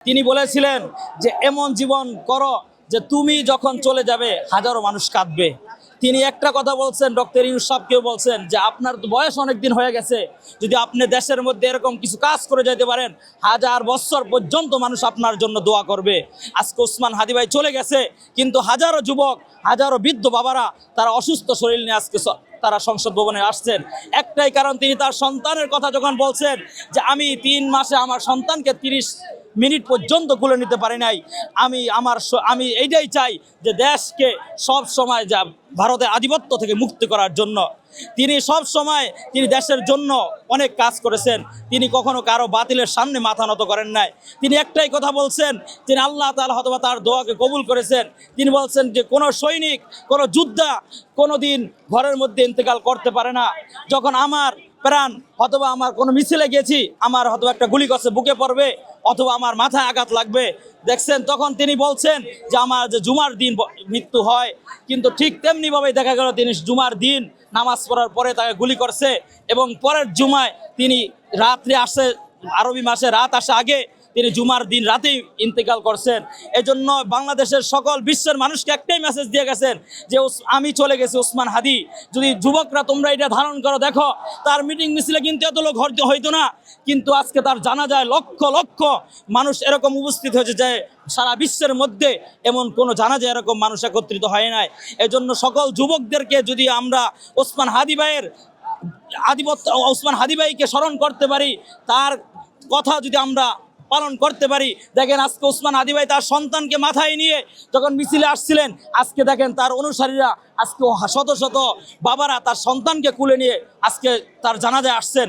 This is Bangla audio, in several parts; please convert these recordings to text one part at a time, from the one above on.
তিনি বলেছিলেন যে এমন জীবন করো যে তুমি যখন চলে যাবে হাজারো মানুষ কাঁদবে। তিনি একটা কথা বলছেন, ডক্টর ইউনূস সাহেবকেও বলছেন যে আপনার তো বয়স অনেক দিন হয়ে গেছে, যদি আপনি দেশের মধ্যে এরকম কিছু কাজ করে যেতে পারেন হাজার বছর পর্যন্ত মানুষ আপনার জন্য দোয়া করবে। আজকে ওসমান হাদি ভাই চলে গেছে, কিন্তু হাজারো যুবক, হাজারো বৃদ্ধ বাবারা তারা অসুস্থ শরীর নিয়ে আজকে তারা সংসদ ভবনে আসছেন। একটাই কারণ, তিনি তার সন্তানের কথা যখন বলছেন যে আমি 3 মাসে আমার সন্তানকে 30 মিনিট পর্যন্ত কুলে নিতে পারি নাই, আমি এইটাই চাই যে দেশকে সব সময় যা ভারতের আধিপত্য থেকে মুক্তি করার জন্য তিনি সব সময় তিনি দেশের জন্য অনেক কাজ করেছেন। তিনি কখনো কারো বাতিলের সামনে মাথা নত করেন নাই। তিনি একটাই কথা বলছেন, তিনি আল্লাহ তাআলা হয়তো তার দোয়াকে কবুল করেছেন। তিনি বলছেন যে কোনো সৈনিক, কোনো যোদ্ধা কোনো দিন ঘরের মধ্যে ইন্তেকাল করতে পারে না। যখন আমার প্রাণ অথবা আমার কোনো মিছিলে গেছি, আমার হয়তো একটা গুলি করছে বুকে পড়বে অথবা আমার মাথায় আঘাত লাগবে, দেখছেন তখন তিনি বলছেন যে আমার যে জুমার দিন মৃত্যু হয়, কিন্তু ঠিক তেমনিভাবে দেখা গেল তিনি জুমার দিন নামাজ পড়ার পরে তাকে গুলি করছে এবং পরের জুমায় তিনি রাত্রে আসে, আরবি মাসে রাত আসে আগে তিনি জুমার দিন রাতেই ইন্তেকাল করছেন। এজন্য বাংলাদেশের সকল বিশ্বের মানুষকে একটাই মেসেজ দিয়ে গেছেন যে আমি চলে গেছি ওসমান হাদি, যদি যুবকরা তোমরা এটা ধারণ করো, দেখো তার মিটিং মিছিলে কিন্তু এত লোক হইতো না, কিন্তু আজকে তার জানাজায় লক্ষ লক্ষ মানুষ এরকম উপস্থিত হয়েছে যে সারা বিশ্বের মধ্যে এমন কোনো জানাজায় এরকম মানুষ একত্রিত হয় নাই। এজন্য সকল যুবকদেরকে যদি আমরা ওসমান হাদি ভাইয়ের আধিপত্য, ওসমান হাদি ভাইকে স্মরণ করতে পারি, তার কথা যদি আমরা পালন করতে পারি, দেখেন আজকে ওসমান হাদি ভাই তার সন্তানকে মাথায় নিয়ে যখন মিছিলে আসছিলেন, আজকে দেখেন তার অনুসারীরা, আজকে শত শত বাবারা তার সন্তানকে কুলে নিয়ে আজকে তার জানাজায় আসছেন।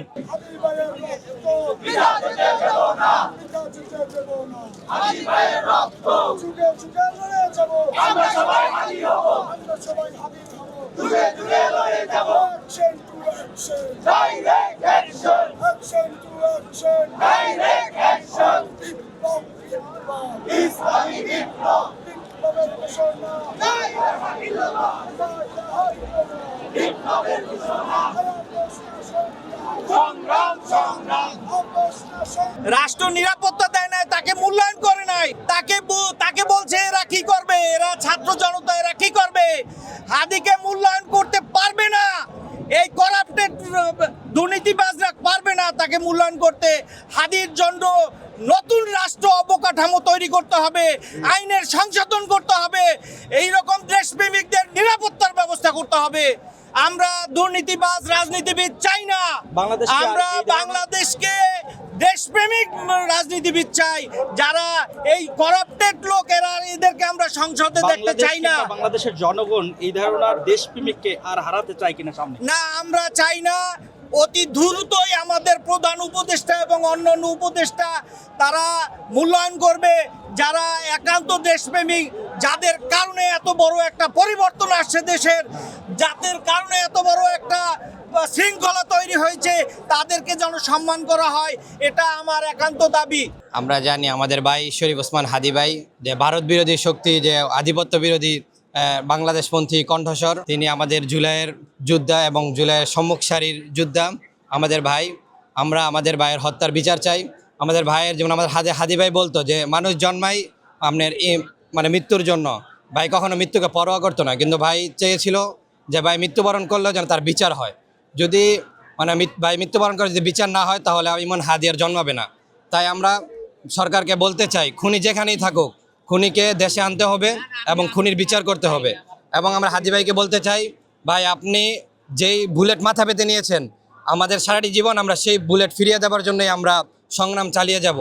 রাষ্ট্র নিরাপত্তা দেয় নাই, তাকে মূল্যায়ন করে নাই, তাকে বলছে এরা কি করবে, এরা ছাত্র জনতা এরা কি করবে, হাদিকে মূল্যায়ন করতে পারবে না। এই করাপ্টেড দুর্নীতিবাজরা পারবে না তাকে মূল্যায়ন করতে। হাদির জন্য নতুন রাষ্ট্র অবকাঠামো তৈরি করতে হবে, আইনের সংশোধন করতে হবে, এই রকম দেশপ্রেমিকদের নিরাপত্তার ব্যবস্থা করতে হবে। আমরা দুর্নীতিবাজ রাজনীতিবিদ চাই না, আমরা বাংলাদেশকে দেশপ্রেমিক রাজনীতিবিদ চাই। যারা এই করাপ্টেড লোক এদেরকে আমরা সংসদে দেখতে চাই না। বাংলাদেশের জনগণ এই ধরনের দেশপ্রেমিককে আর হারাতে চায় কিনা সামনে? না, আমরা চাই না। অতি দ্রুতই আমাদের প্রধান উপদেষ্টা এবং অন্যান্য উপদেষ্টা তারা মূল্যায়ন করবে যারা একান্ত দেশপ্রেমিক, যাদের কারণে এত বড় একটা পরিবর্তন আসছে দেশের, যাদের কারণে এত বড় একটা শৃঙ্খলা তৈরি হয়েছে, তাদেরকে যেন সম্মান করা হয়, এটা আমার একান্ত দাবি। আমরা জানি আমাদের ভাই শরীফ ওসমান হাদি ভাই যে ভারত বিরোধী শক্তি, যে আধিপত্য বিরোধী বাংলাদেশপন্থী কণ্ঠস্বর, তিনি আমাদের জুলাইয়ের যোদ্ধা এবং জুলাইয়ের সম্মুখ সারির যোদ্ধা আমাদের ভাই। আমরা আমাদের ভাইয়ের হত্যার বিচার চাই। আমাদের ভাইয়ের, যেমন আমাদের হাদি ভাই বলতো যে মানুষ জন্মাই আপনার মানে মৃত্যুর জন্য, ভাই কখনো মৃত্যুকে পরোয়া করতো না, কিন্তু ভাই চেয়েছিল যে ভাই মৃত্যুবরণ করলেও যেন তার বিচার হয়। যদি মানে ভাই মৃত্যুবরণ করে যদি বিচার না হয় তাহলে ইমন হাদি আর জন্মাবে না। তাই আমরা সরকারকে বলতে চাই, খুনি যেখানেই থাকুক খুনিকে দেশে আনতে হবে এবং খুনির বিচার করতে হবে। এবং আমরা হাদি ভাইকে বলতে চাই, ভাই আপনি যেই বুলেট মাথা পেতে নিয়েছেন, আমাদের সারাটি জীবন আমরা সেই বুলেট ফিরিয়ে দেওয়ার জন্যই আমরা সংগ্রাম চালিয়ে যাব।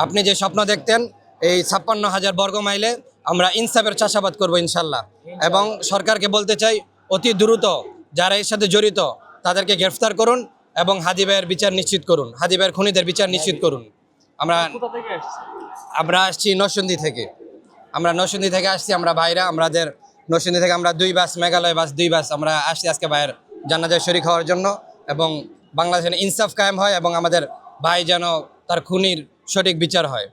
আপনি যে স্বপ্ন দেখতেন এই 56,000 বর্গ মাইলে আমরা ইনসাফের চাষাবাদ করব ইনশাল্লাহ। এবং সরকারকে বলতে চাই, অতি দ্রুত যারা এর সাথে জড়িত তাদেরকে গ্রেফতার করুন এবং হাদি ভাইয়ের বিচার নিশ্চিত করুন, হাদি ভাইয়ের খুনিদের বিচার নিশ্চিত করুন। আমরা আসছি নরসিংদী থেকে, আসছি আমরা ভাইরা, আমাদের নরসিংদী থেকে আমরা 2 বাস, মেঘালয় বাস 2 বাস আমরা আসছি আজকে ভাইয়ের জানাজায় শরীক হওয়ার জন্য, এবং বাংলাদেশের ইনসাফ কায়েম হয় এবং আমাদের ভাই যেন তার খুনির সঠিক বিচার হয়।